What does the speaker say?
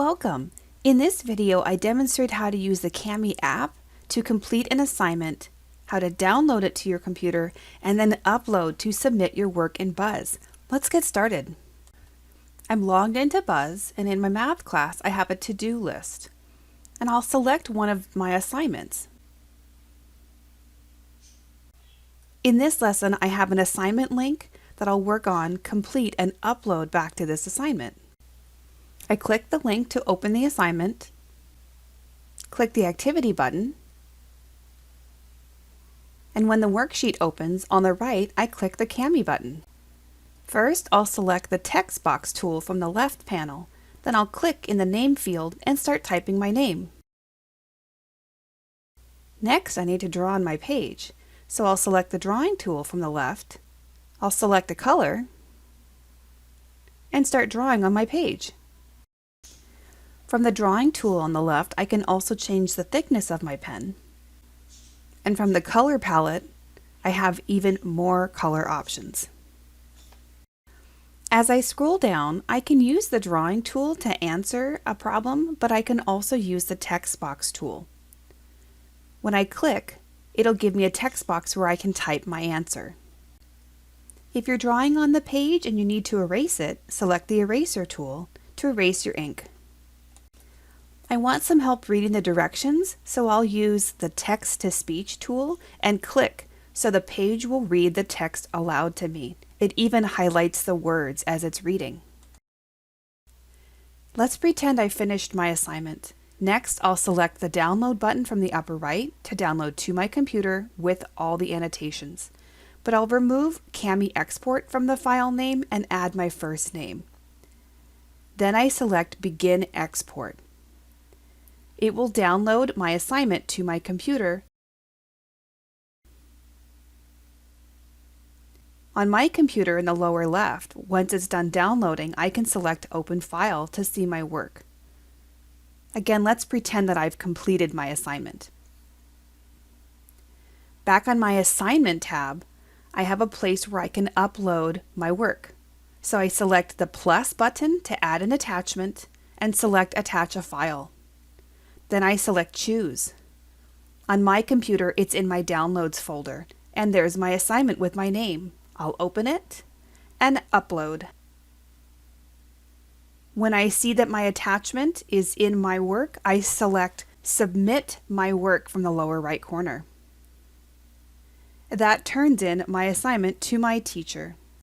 Welcome! In this video, I demonstrate how to use the Kami app to complete an assignment, how to download it to your computer, and then upload to submit your work in Buzz. Let's get started. I'm logged into Buzz, and in my math class, I have a to-do list. And I'll select one of my assignments. In this lesson, I have an assignment link that I'll work on, complete, and upload back to this assignment. I click the link to open the assignment, click the Activity button, and when the worksheet opens, on the right, I click the Kami button. First, I'll select the text box tool from the left panel, then I'll click in the name field and start typing my name. Next, I need to draw on my page, so I'll select the drawing tool from the left, I'll select a color, and start drawing on my page. From the drawing tool on the left, I can also change the thickness of my pen. And from the color palette, I have even more color options. As I scroll down, I can use the drawing tool to answer a problem, but I can also use the text box tool. When I click, it'll give me a text box where I can type my answer. If you're drawing on the page and you need to erase it, select the eraser tool to erase your ink. I want some help reading the directions, so I'll use the text-to-speech tool and click so the page will read the text aloud to me. It even highlights the words as it's reading. Let's pretend I finished my assignment. Next, I'll select the download button from the upper right to download to my computer with all the annotations. But I'll remove Kami export from the file name and add my first name. Then I select Begin Export. It will download my assignment to my computer. On my computer in the lower left, once it's done downloading, I can select Open File to see my work. Again, let's pretend that I've completed my assignment. Back on my Assignment tab, I have a place where I can upload my work. So I select the plus button to add an attachment and select Attach a File. Then I select Choose. On my computer, it's in my Downloads folder, and there's my assignment with my name. I'll open it and upload. When I see that my attachment is in my work, I select Submit My Work from the lower right corner. That turns in my assignment to my teacher.